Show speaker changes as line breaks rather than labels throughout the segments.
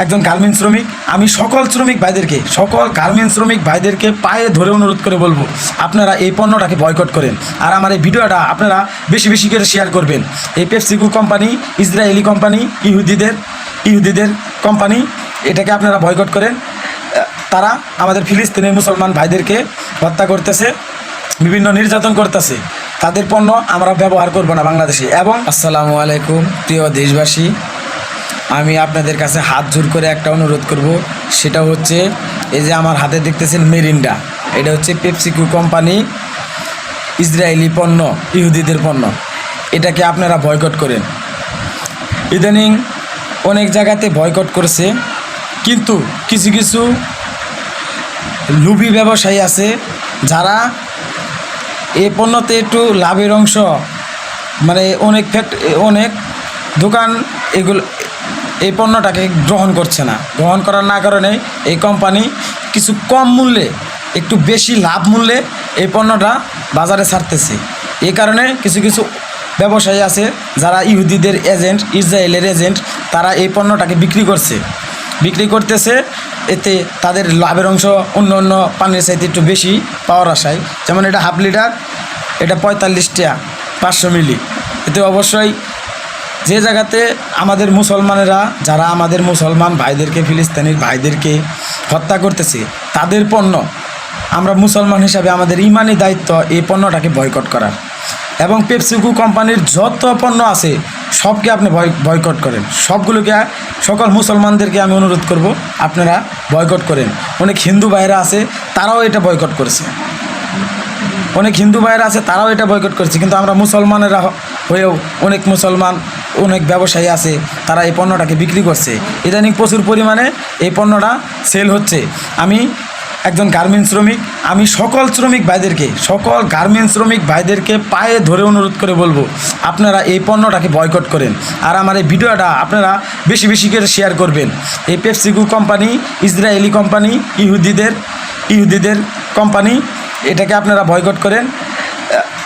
একজন গার্মেন্টস শ্রমিক। আমি সকল গার্মেন্টস শ্রমিক ভাইদেরকে পায়ে ধরে অনুরোধ করে বলবো, আপনারা এই পণ্যটাকে বয়কট করেন। আর আমার এই ভিডিওটা আপনারা বেশি বেশি করে শেয়ার করবেন। এই পেপসিকো কোম্পানি ইসরায়েলি কোম্পানি, ইহুদিদের কোম্পানি, এটাকে আপনারা বয়কট করেন। তারা আমাদের ফিলিস্তিনের মুসলমান ভাইদেরকে হত্যা করতেছে, বিভিন্ন নির্যাতন করতেছে। তাদের পণ্য আমরা ব্যবহার করব না বাংলাদেশে। এবং আসসালামু আলাইকুম প্রিয় দেশবাসী, আমি আপনাদের কাছে হাত জোর করে একটা অনুরোধ করব, সেটা হচ্ছে এই যে আমার হাতে দেখতেছেন মেরিন্ডা, এটা হচ্ছে পেপসিকো কোম্পানি ইসরায়েলি পণ্য, ইহুদিদের পণ্য। এটাকে আপনারা বয়কট করেন। ইদানিং অনেক জায়গাতে বয়কট করেছে, কিন্তু কিছু কিছু লুভি ব্যবসায়ী আছে যারা এই পণ্যতে একটু লাভের অংশ, মানে অনেক দোকান এই পণ্যটাকে গ্রহণ করছে না। গ্রহণ করার না কারণে এই কোম্পানি কিছু কম মূল্যে, একটু বেশি লাভ মূল্যে এই পণ্যটা বাজারে ছাড়তেছে। এই কারণে কিছু কিছু ব্যবসায়ী আছে যারা ইহুদিদের এজেন্ট, ইসরায়েলের এজেন্ট, তারা এই পণ্যটাকে বিক্রি করতেছে। এতে তাদের লাভের অংশ অন্য পানির চাইতে একটু বেশি পাওয়ার আশায়। যেমন এটা হাফ লিটার, এটা 45 টাকা 500 মিলি। এতে অবশ্যই যে জায়গাতে আমাদের মুসলমানেরা, যারা আমাদের মুসলমান ভাইদেরকে, ফিলিস্তিনির ভাইদেরকে হত্যা করতেছে, তাদের পণ্য আমরা মুসলমান হিসাবে আমাদের ইমানি দায়িত্ব এই পণ্যটাকে বয়কট করার। এবং পেপসিকো কোম্পানির যত পণ্য আছে সবকে আপনি বয়কট করেন। সকল মুসলমানদেরকে আমি অনুরোধ করব, আপনারা বয়কট করেন। অনেক হিন্দু ভাইরা আছে, তারাও এটা বয়কট করেছে। কিন্তু আমরা মুসলমানেরা হয়েও অনেক ব্যবসায়ী আছে, তারা এই পণ্যটাকে বিক্রি করছে। ইদানিং প্রচুর পরিমাণে এই পণ্যটা সেল হচ্ছে। আমি একজন গার্মেন্টস শ্রমিক, আমি সকল গার্মেন্টস শ্রমিক ভাইদেরকে পায়ে ধরে অনুরোধ করে বলবো, আপনারা এই পণ্যটাকে বয়কট করেন। আর আমার এই ভিডিওটা আপনারা বেশি বেশি করে শেয়ার করবেন। এই পেপসিকো কোম্পানি ইসরায়েলি কোম্পানি, ইহুদিদের কোম্পানি, এটাকে আপনারা বয়কট করেন।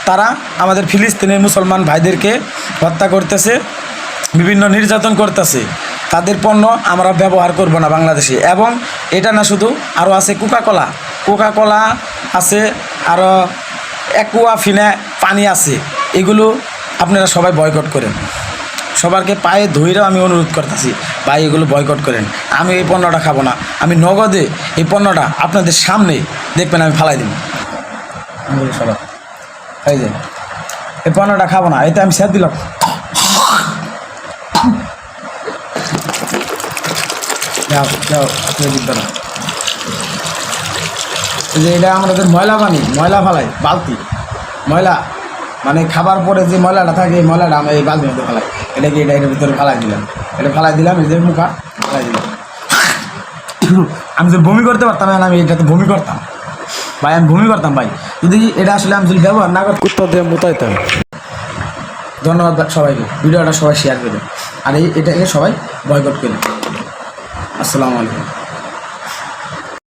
তারা আমাদের ফিলিস্তিনের মুসলমান ভাইদেরকে হত্যা করতেছে, বিভিন্ন নির্যাতন করতেছে। তাদের পণ্য আমরা ব্যবহার করব না বাংলাদেশে। এবং এটা না শুধু, আরও আছে কোকা কোলা আছে, আরও অ্যাকুয়াফিনা পানি আছে। এগুলো আপনারা সবাই বয়কট করেন। সবারকে পায়ে ধইরেও আমি অনুরোধ করতেছি, ভাই এগুলো বয়কট করেন। আমি এই পণ্যটা খাবো না। আমি নগদে এই পণ্যটা আপনাদের সামনে দেখবেন আমি ফালাই দিব। সবাই এই যে এই পণ্যটা খাবো না, এতে আমি স্যার দিলাম। যে এটা আমাদের ময়লা ফালাই, বালতি ময়লা, মানে খাবার পরে যে ময়লাটা থাকে, এই ময়লাটা আমরা এই বালতির মধ্যে ফালাই। এটার ভিতরে ফালাই দিলাম, এই যে মুখা ফালাই দিলাম। আমি যদি বমি করতে পারতাম, আমি এটাতে বমি করতাম ভাই, ভাই। যদি এটা আসলে আমি যদি ব্যবহার না করতাম, কুত্তা দিয়ে মুতাইতাম। ধন্যবাদ সবাইকে, ভিডিওটা সবাই শেয়ার করবেন। আর এটাকে সবাই বয়কট করবেন। আসসালামু আলাইকুম।